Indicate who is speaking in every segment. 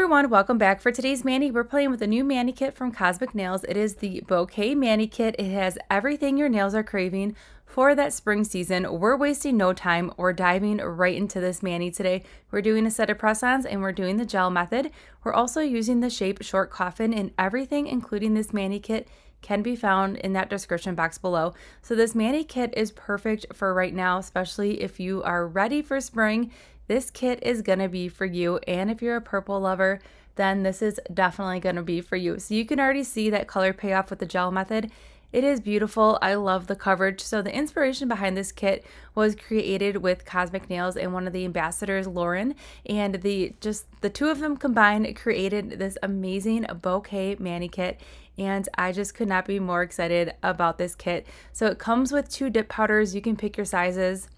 Speaker 1: everyone, welcome back. For today's mani, we're playing with a new mani kit from Kozmik Nails. It is the Bouquet mani kit. It has everything your nails are craving for that spring season. We're wasting no time. We're diving right into this mani today. We're doing a set of press-ons and we're doing the gel method. We're also using the shape short coffin, and everything including this mani kit can be found in that description box below. So this mani kit is perfect for right now, especially if you are ready for spring. This kit is going to be for you, and if you're a purple lover, then this is definitely going to be for you. So you can already see that color payoff with the gel method. It is beautiful. I love the coverage. So the inspiration behind this kit was created with Kozmik Nails and one of the ambassadors, Lauren, and the two of them combined created this amazing Bouquet mani kit. And I just could not be more excited about this kit. So it comes with 2 dip powders. You can pick your sizes.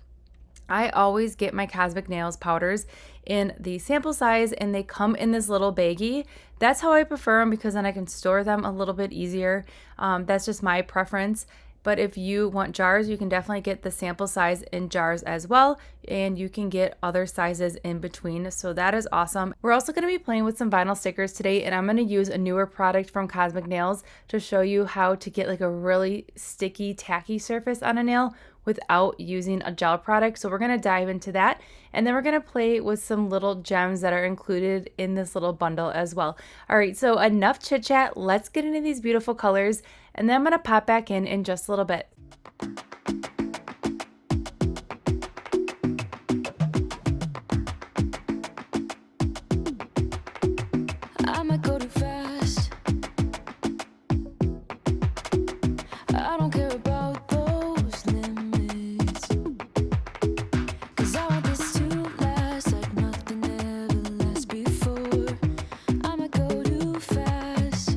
Speaker 1: I always get my Kozmik Nails powders in the sample size, and they come in this little baggie. That's how I prefer them because then I can store them a little bit easier. That's just my preference. But if you want jars, you can definitely get the sample size in jars as well, and you can get other sizes in between. So that is awesome. We're also going to be playing with some vinyl stickers today, and I'm going to use a newer product from Kozmik Nails to show you how to get like a really sticky, tacky surface on a nail without using a gel product. So we're going to dive into that, and then we're going to play with some little gems that are included in this little bundle as well. All right, so enough chit chat. Let's get into these beautiful colors, and then I'm going to pop back in just a little bit.
Speaker 2: I might go too fast. I don't care about those limits, 'cause I want this to last like nothing ever lasts before. I might go too fast.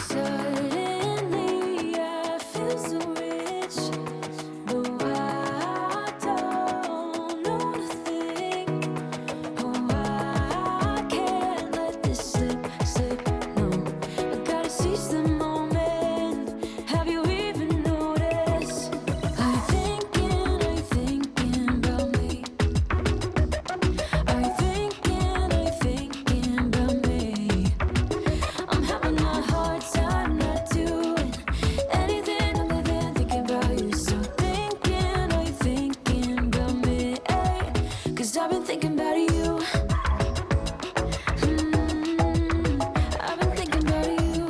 Speaker 2: Suddenly I feel so rich, though I don't know nothing. Oh, I can't let this slip, no. I gotta seize the moment. Have you even noticed? Are you thinking about me? Are you thinking about me? I'm having a hard time not doing anything other than thinking about you. So are you thinking about me? 'Cause I've been thinking about you. I've been thinking about you.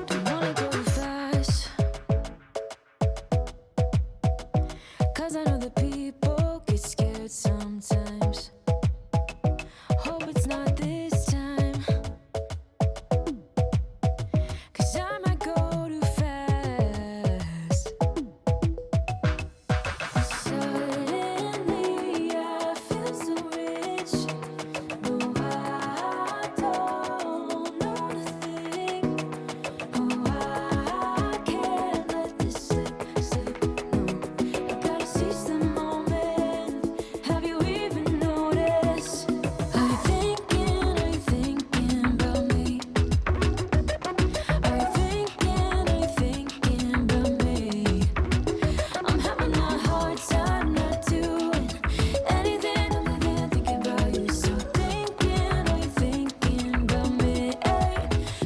Speaker 2: Don't wanna go too fast, 'cause I know that people get scared sometimes. Hope it's not this time, 'cause I might go too fast. Suddenly I feel so rich, though I don't know nothing. Oh, I can't let this slip, no. I gotta seize the moment. Have you even noticed? Are you thinking about me? Are you thinking about me? I'm having a hard time not doing anything other than thinking about you. So are you thinking about me?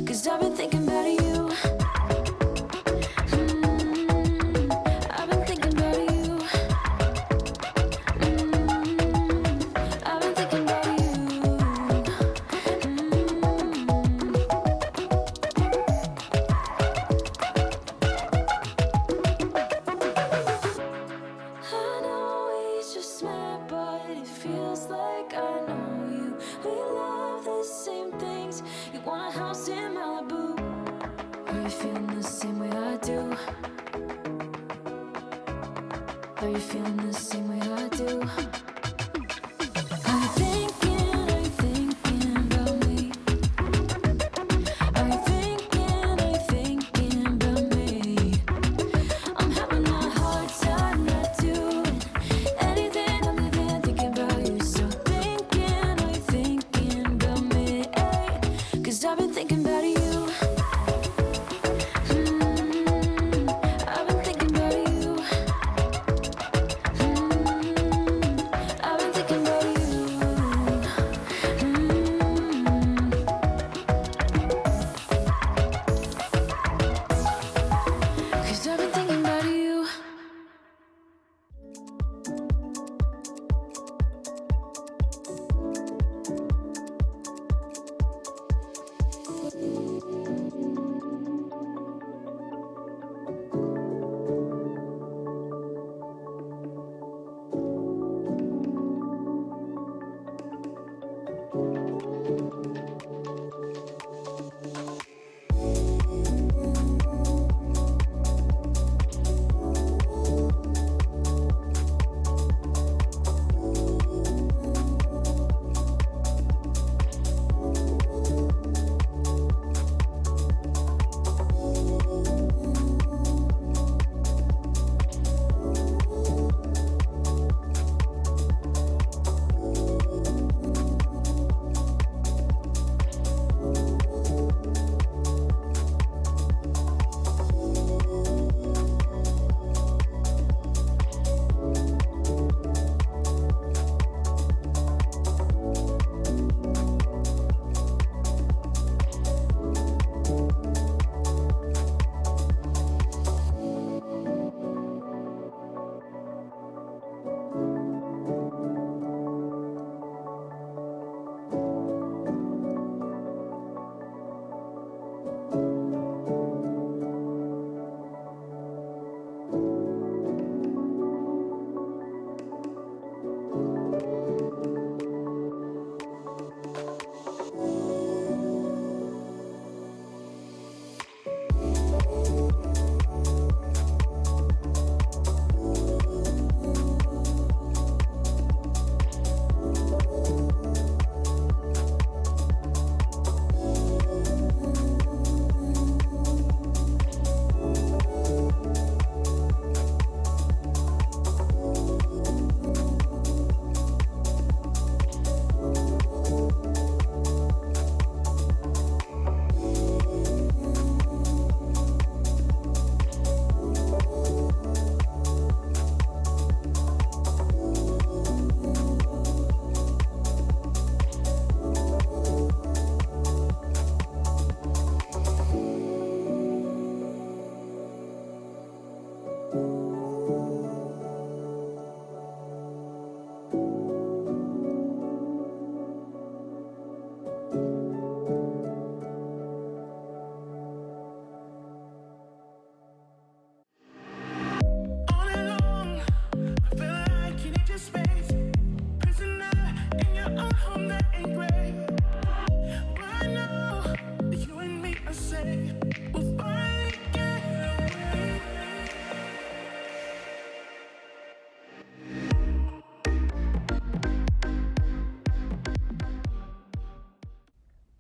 Speaker 2: 'Cause I've been thinking about you. I've been thinking about you. I've been thinking about you. I know we just met, but it feels like I know you. We love the same things. You want a house in Malibu. Are you feeling the same way I do? Are you feeling the same way I do? Are you thinking about me? Are you thinking about me? I'm having a hard time not doing anything other than thinking about you. So are you thinking about me? 'Cause I've been thinking about you. I've been thinking about you.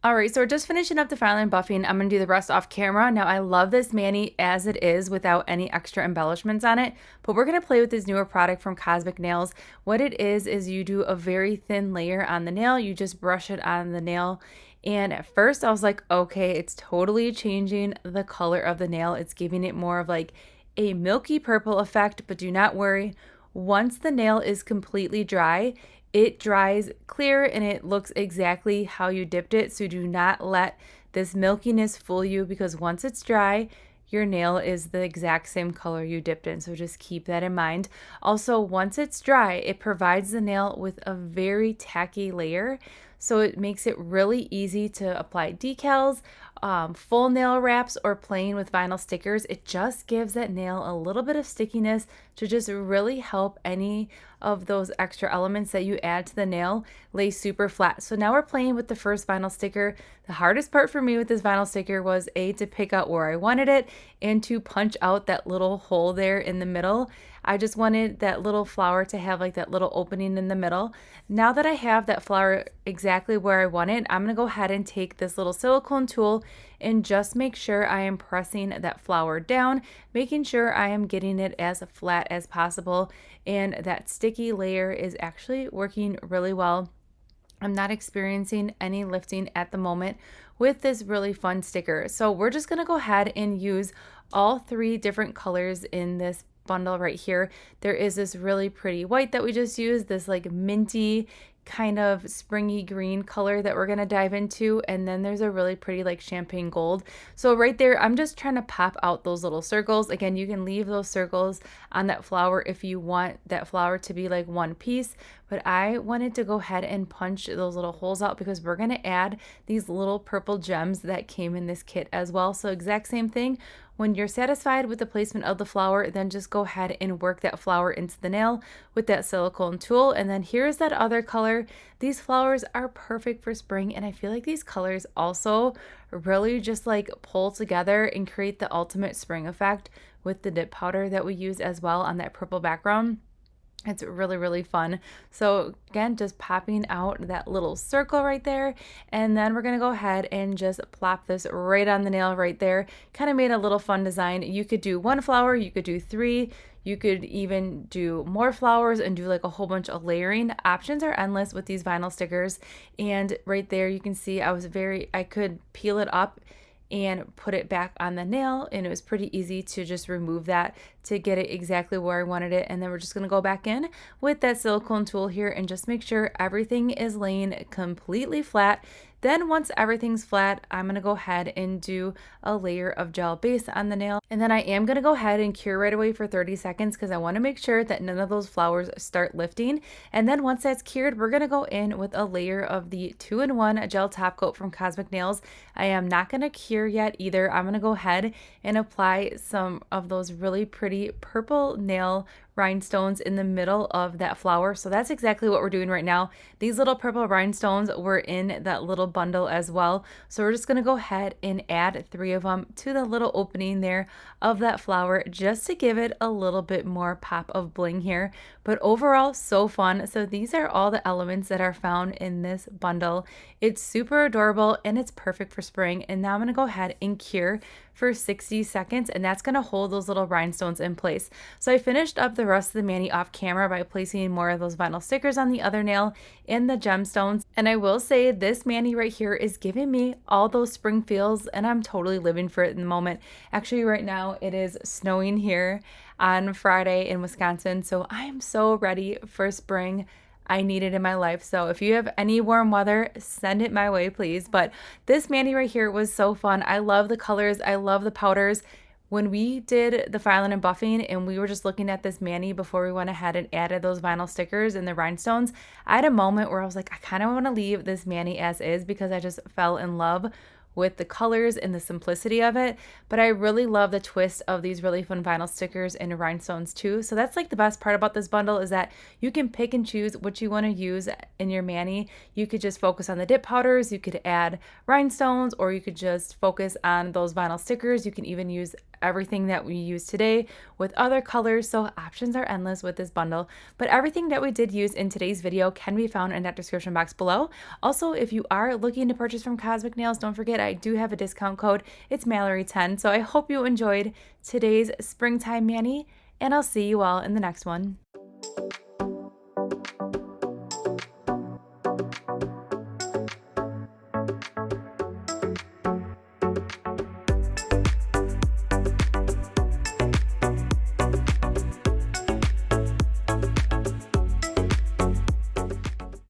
Speaker 1: All right, so we're just finishing up the filing and buffing. I'm going to do the rest off camera. Now, I love this mani as it is without any extra embellishments on it, but we're going to play with this newer product from Kozmik Nails. What it is you do a very thin layer on the nail. You just brush it on the nail. And at first I was like, okay, it's totally changing the color of the nail. It's giving it more of like a milky purple effect, but do not worry. Once the nail is completely dry, it dries clear and it looks exactly how you dipped it. So do not let this milkiness fool you, because once it's dry, your nail is the exact same color you dipped in. So just keep that in mind. Also, once it's dry, it provides the nail with a very tacky layer. So it makes it really easy to apply decals, full nail wraps, or playing with vinyl stickers. It just gives that nail a little bit of stickiness to just really help any of those extra elements that you add to the nail lay super flat. So now we're playing with the first vinyl sticker. The hardest part for me with this vinyl sticker was to pick out where I wanted it and to punch out that little hole there in the middle. I just wanted that little flower to have like that little opening in the middle. Now that I have that flower exactly where I want it, I'm going to go ahead and take this little silicone tool and just make sure I am pressing that flower down, making sure I am getting it as flat as possible, and that sticky layer is actually working really well. I'm not experiencing any lifting at the moment with this really fun sticker. So we're just going to go ahead and use all three different colors in this bundle right here. There is this really pretty white that we just used, this like minty kind of springy green color that we're going to dive into, and then there's a really pretty like champagne gold. So right there, I'm just trying to pop out those little circles. Again, you can leave those circles on that flower if you want that flower to be like one piece, but I wanted to go ahead and punch those little holes out because we're going to add these little purple gems that came in this kit as well. So exact same thing. When you're satisfied with the placement of the flower, then just go ahead and work that flower into the nail with that silicone tool. And then here's that other color. These flowers are perfect for spring, and I feel like these colors also really just like pull together and create the ultimate spring effect with the dip powder that we use as well on that purple background. It's really, really fun. So again, just popping out that little circle right there. And then we're going to go ahead and just plop this right on the nail right there. Kind of made a little fun design. You could do one flower, you could do three, you could even do more flowers and do like a whole bunch of layering. Options are endless with these vinyl stickers. And right there, you can see I could peel it up and put it back on the nail, and it was pretty easy to just remove that to get it exactly where I wanted it. And then we're just going to go back in with that silicone tool here and just make sure everything is laying completely flat. Then once everything's flat, I'm going to go ahead and do a layer of gel base on the nail. And then I am going to go ahead and cure right away for 30 seconds because I want to make sure that none of those flowers start lifting. And then once that's cured, we're going to go in with a layer of the 2-in-1 gel top coat from Kozmik Nails. I am not going to cure yet either. I'm going to go ahead and apply some of those really pretty purple nail rhinestones in the middle of that flower. So that's exactly what we're doing right now. These little purple rhinestones were in that little bundle as well. So we're just going to go ahead and add 3 of them to the little opening there of that flower just to give it a little bit more pop of bling here. But overall, so fun. So these are all the elements that are found in this bundle. It's super adorable and it's perfect for spring. And now I'm going to go ahead and cure for 60 seconds, and that's going to hold those little rhinestones in place. So I finished up the rest of the mani off camera by placing more of those vinyl stickers on the other nail in the gemstones. And I will say this mani right here is giving me all those spring feels, and I'm totally living for it in the moment. Actually, right now it is snowing here on Friday in Wisconsin, so I am so ready for spring. I need it in my life. So if you have any warm weather, send it my way, please. But this mani right here was so fun. I love the colors. I love the powders. When we did the filing and buffing and we were just looking at this mani before we went ahead and added those vinyl stickers and the rhinestones, I had a moment where I was like, I kind of want to leave this mani as is because I just fell in love with the colors and the simplicity of it. But I really love the twist of these really fun vinyl stickers and rhinestones too. So that's like the best part about this bundle is that you can pick and choose what you want to use in your mani. You could just focus on the dip powders, you could add rhinestones, or you could just focus on those vinyl stickers. You can even use everything that we use today with other colors, so options are endless with this bundle. But everything that we did use in today's video can be found in that description box below. Also, if you are looking to purchase from Kozmik Nails, don't forget I do have a discount code. It's Mallory10. So I hope you enjoyed today's springtime mani, and I'll see you all in the next one.